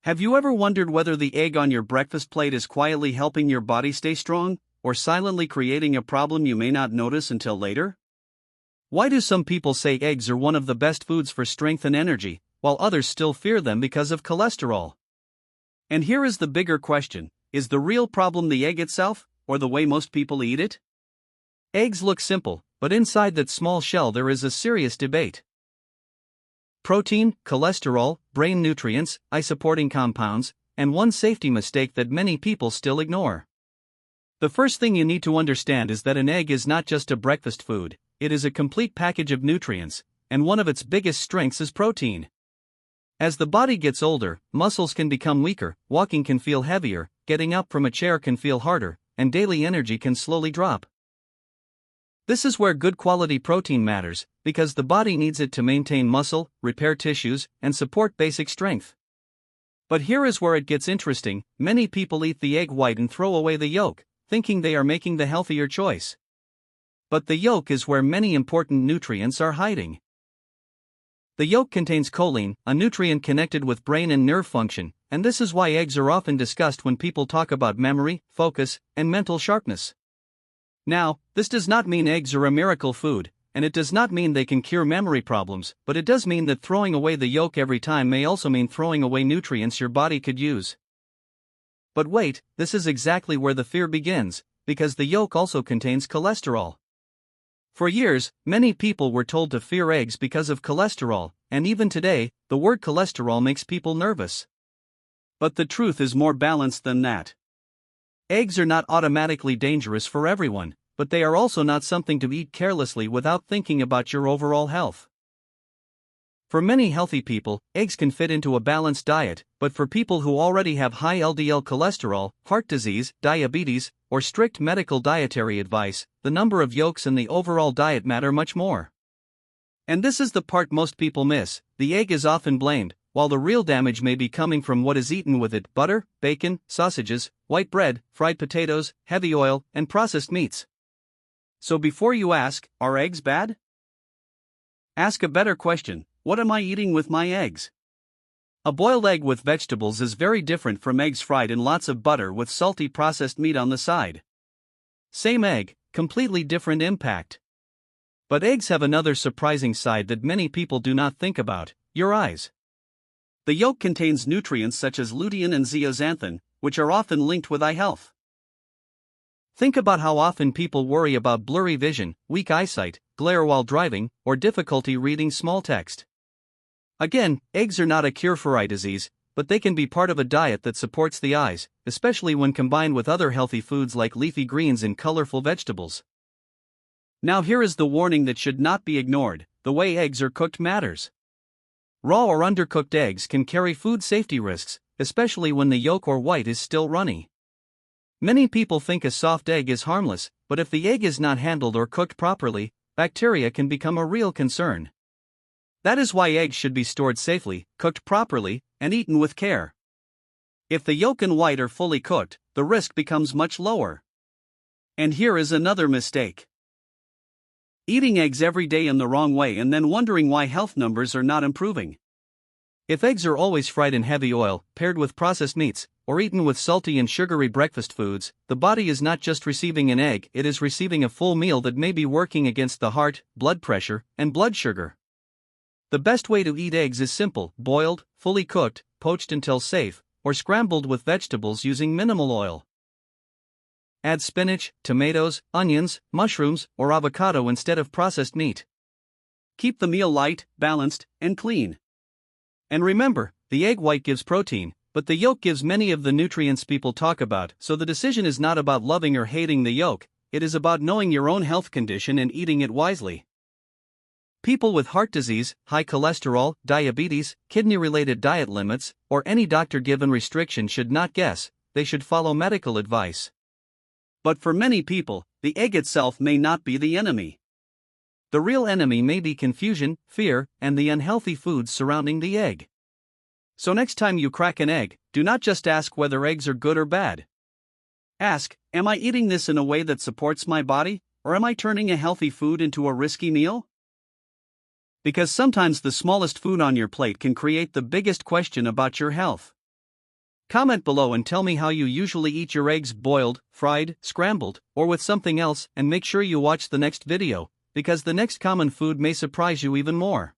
Have you ever wondered whether the egg on your breakfast plate is quietly helping your body stay strong, or silently creating a problem you may not notice until later? Why do some people say eggs are one of the best foods for strength and energy, while others still fear them because of cholesterol? And here is the bigger question: is the real problem the egg itself, or the way most people eat it? Eggs look simple, but inside that small shell there is a serious debate. Protein, cholesterol, brain nutrients, eye-supporting compounds, and one safety mistake that many people still ignore. The first thing you need to understand is that an egg is not just a breakfast food, it is a complete package of nutrients, and one of its biggest strengths is protein. As the body gets older, muscles can become weaker, walking can feel heavier, getting up from a chair can feel harder, and daily energy can slowly drop. This is where good quality protein matters, because the body needs it to maintain muscle, repair tissues, and support basic strength. But here is where it gets interesting: many people eat the egg white and throw away the yolk, thinking they are making the healthier choice. But the yolk is where many important nutrients are hiding. The yolk contains choline, a nutrient connected with brain and nerve function, and this is why eggs are often discussed when people talk about memory, focus, and mental sharpness. Now, this does not mean eggs are a miracle food, and it does not mean they can cure memory problems, but it does mean that throwing away the yolk every time may also mean throwing away nutrients your body could use. But wait, this is exactly where the fear begins, because the yolk also contains cholesterol. For years, many people were told to fear eggs because of cholesterol, and even today, the word cholesterol makes people nervous. But the truth is more balanced than that. Eggs are not automatically dangerous for everyone, but they are also not something to eat carelessly without thinking about your overall health. For many healthy people, eggs can fit into a balanced diet, but for people who already have high LDL cholesterol, heart disease, diabetes, or strict medical dietary advice, the number of yolks in the overall diet matter much more. And this is the part most people miss: the egg is often blamed, while the real damage may be coming from what is eaten with it: butter, bacon, sausages, white bread, fried potatoes, heavy oil, and processed meats. So before you ask, are eggs bad? Ask a better question: what am I eating with my eggs? A boiled egg with vegetables is very different from eggs fried in lots of butter with salty processed meat on the side. Same egg, completely different impact. But eggs have another surprising side that many people do not think about: your eyes. The yolk contains nutrients such as lutein and zeaxanthin, which are often linked with eye health. Think about how often people worry about blurry vision, weak eyesight, glare while driving, or difficulty reading small text. Again, eggs are not a cure for eye disease, but they can be part of a diet that supports the eyes, especially when combined with other healthy foods like leafy greens and colorful vegetables. Now here is the warning that should not be ignored: the way eggs are cooked matters. Raw or undercooked eggs can carry food safety risks, especially when the yolk or white is still runny. Many people think a soft egg is harmless, but if the egg is not handled or cooked properly, bacteria can become a real concern. That is why eggs should be stored safely, cooked properly, and eaten with care. If the yolk and white are fully cooked, the risk becomes much lower. And here is another mistake: eating eggs every day in the wrong way and then wondering why health numbers are not improving. If eggs are always fried in heavy oil, paired with processed meats, or eaten with salty and sugary breakfast foods, the body is not just receiving an egg, it is receiving a full meal that may be working against the heart, blood pressure, and blood sugar. The best way to eat eggs is simple: boiled, fully cooked, poached until safe, or scrambled with vegetables using minimal oil. Add spinach, tomatoes, onions, mushrooms, or avocado instead of processed meat. Keep the meal light, balanced, and clean. And remember, the egg white gives protein, but the yolk gives many of the nutrients people talk about, so the decision is not about loving or hating the yolk, it is about knowing your own health condition and eating it wisely. People with heart disease, high cholesterol, diabetes, kidney-related diet limits, or any doctor-given restriction should not guess, they should follow medical advice. But for many people, the egg itself may not be the enemy. The real enemy may be confusion, fear, and the unhealthy foods surrounding the egg. So next time you crack an egg, do not just ask whether eggs are good or bad. Ask, am I eating this in a way that supports my body, or am I turning a healthy food into a risky meal? Because sometimes the smallest food on your plate can create the biggest question about your health. Comment below and tell me how you usually eat your eggs: boiled, fried, scrambled, or with something else, and make sure you watch the next video, because the next common food may surprise you even more.